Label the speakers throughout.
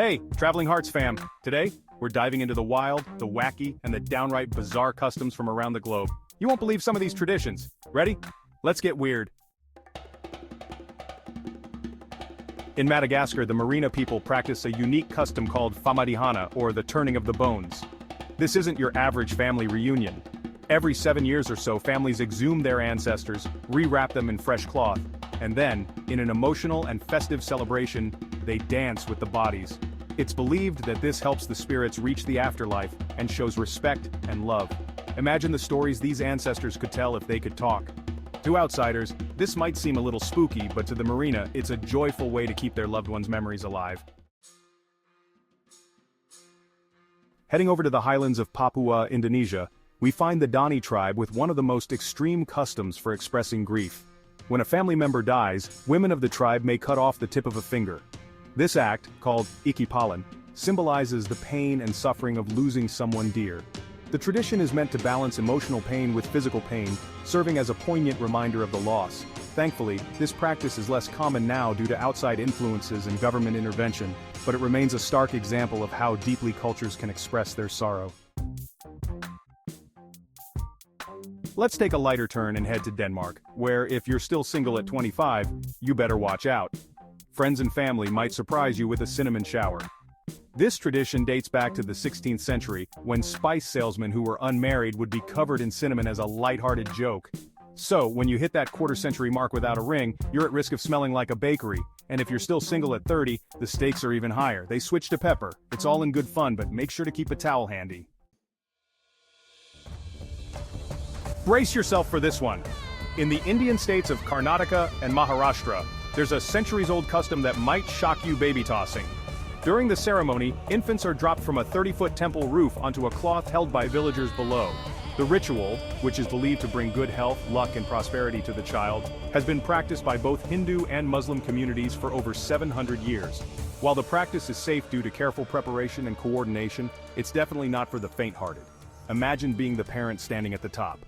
Speaker 1: Hey, Traveling Hearts fam! Today, we're diving into the wild, the wacky, and the downright bizarre customs from around the globe. You won't believe some of these traditions. Ready? Let's get weird. In Madagascar, the Marina people practice a unique custom called famadihana, or the turning of the bones. This isn't your average family reunion. Every 7 years or so, families exhume their ancestors, rewrap them in fresh cloth, and then, in an emotional and festive celebration, they dance with the bodies. It's believed that this helps the spirits reach the afterlife and shows respect and love. Imagine the stories these ancestors could tell if they could talk. To outsiders, this might seem a little spooky, but to the Marina, it's a joyful way to keep their loved ones' memories alive. Heading over to the highlands of Papua, Indonesia, we find the Dani tribe with one of the most extreme customs for expressing grief. When a family member dies, women of the tribe may cut off the tip of a finger. This act, called ikipalan, symbolizes the pain and suffering of losing someone dear. The tradition is meant to balance emotional pain with physical pain, serving as a poignant reminder of the loss. Thankfully, this practice is less common now due to outside influences and government intervention, but it remains a stark example of how deeply cultures can express their sorrow. Let's take a lighter turn and head to Denmark, where if you're still single at 25, you better watch out. Friends and family might surprise you with a cinnamon shower. This tradition dates back to the 16th century, when spice salesmen who were unmarried would be covered in cinnamon as a lighthearted joke. So, when you hit that quarter-century mark without a ring, you're at risk of smelling like a bakery. And if you're still single at 30, the stakes are even higher. They switch to pepper. It's all in good fun, but make sure to keep a towel handy. Brace yourself for this one. In the Indian states of Karnataka and Maharashtra, there's a centuries-old custom that might shock you baby tossing. During the ceremony, infants are dropped from a 30-foot temple roof onto a cloth held by villagers below. The ritual, which is believed to bring good health, luck, and prosperity to the child, has been practiced by both Hindu and Muslim communities for over 700 years. While the practice is safe due to careful preparation and coordination, it's definitely not for the faint-hearted. Imagine being the parent standing at the top.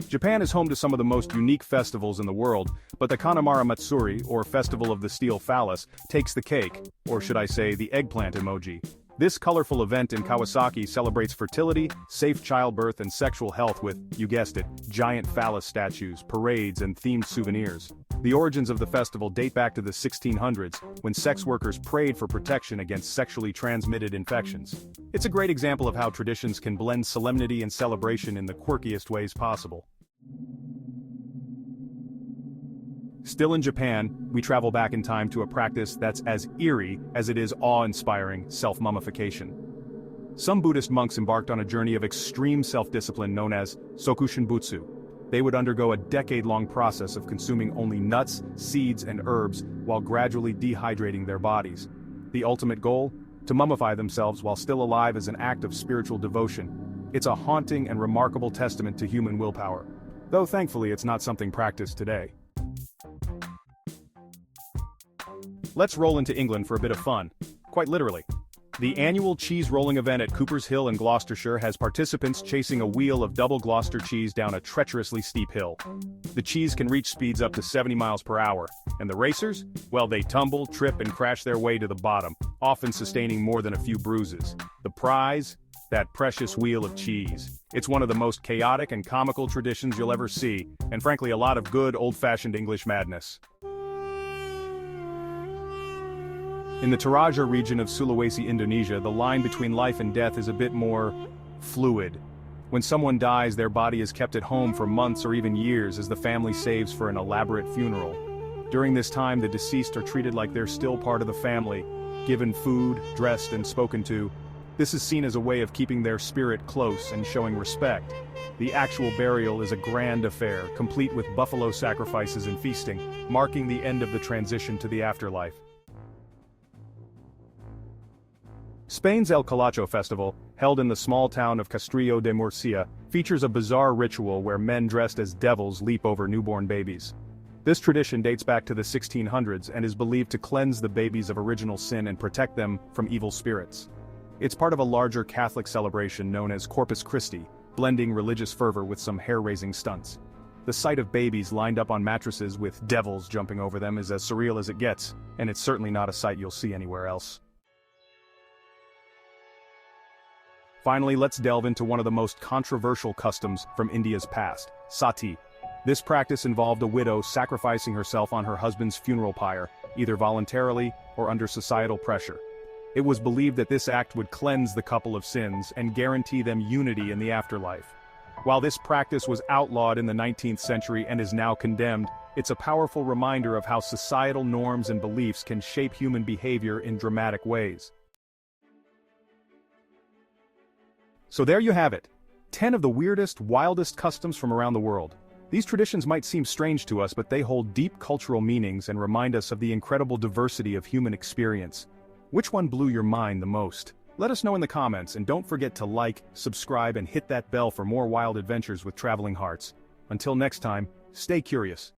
Speaker 1: Japan is home to some of the most unique festivals in the world, but the Kanamara Matsuri, or Festival of the Steel Phallus, takes the cake, or should I say the eggplant emoji. This colorful event in Kawasaki celebrates fertility, safe childbirth, and sexual health with, you guessed it, giant phallus statues, parades, and themed souvenirs. The origins of the festival date back to the 1600s, when sex workers prayed for protection against sexually transmitted infections. It's a great example of how traditions can blend solemnity and celebration in the quirkiest ways possible. Still in Japan, we travel back in time to a practice that's as eerie as it is awe-inspiring: self-mummification. Some Buddhist monks embarked on a journey of extreme self-discipline known as sokushinbutsu. They would undergo a decade-long process of consuming only nuts, seeds, and herbs while gradually dehydrating their bodies. The ultimate goal? To mummify themselves while still alive as an act of spiritual devotion. It's a haunting and remarkable testament to human willpower. Though thankfully it's not something practiced today. Let's roll into England for a bit of fun. Quite literally. The annual cheese rolling event at Cooper's Hill in Gloucestershire has participants chasing a wheel of double Gloucester cheese down a treacherously steep hill. The cheese can reach speeds up to 70 miles per hour, and the racers? Well, they tumble, trip, and crash their way to the bottom, often sustaining more than a few bruises. The prize? That precious wheel of cheese. It's one of the most chaotic and comical traditions you'll ever see, and frankly a lot of good old-fashioned English madness. In the Toraja region of Sulawesi, Indonesia, the line between life and death is a bit more fluid. When someone dies, their body is kept at home for months or even years as the family saves for an elaborate funeral. During this time, the deceased are treated like they're still part of the family, given food, dressed, and spoken to. This is seen as a way of keeping their spirit close and showing respect. The actual burial is a grand affair, complete with buffalo sacrifices and feasting, marking the end of the transition to the afterlife. Spain's El Calacho festival, held in the small town of Castrillo de Murcia, features a bizarre ritual where men dressed as devils leap over newborn babies. This tradition dates back to the 1600s and is believed to cleanse the babies of original sin and protect them from evil spirits. It's part of a larger Catholic celebration known as Corpus Christi, blending religious fervor with some hair-raising stunts. The sight of babies lined up on mattresses with devils jumping over them is as surreal as it gets, and it's certainly not a sight you'll see anywhere else. Finally, let's delve into one of the most controversial customs from India's past, sati. This practice involved a widow sacrificing herself on her husband's funeral pyre, either voluntarily or under societal pressure. It was believed that this act would cleanse the couple of sins and guarantee them unity in the afterlife. While this practice was outlawed in the 19th century and is now condemned, it's a powerful reminder of how societal norms and beliefs can shape human behavior in dramatic ways. So there you have it, 10 of the weirdest, wildest customs from around the world. These traditions might seem strange to us, but they hold deep cultural meanings and remind us of the incredible diversity of human experience. Which one blew your mind the most? Let us know in the comments, and don't forget to like, subscribe, and hit that bell for more wild adventures with traveling hearts. Until next time, stay curious.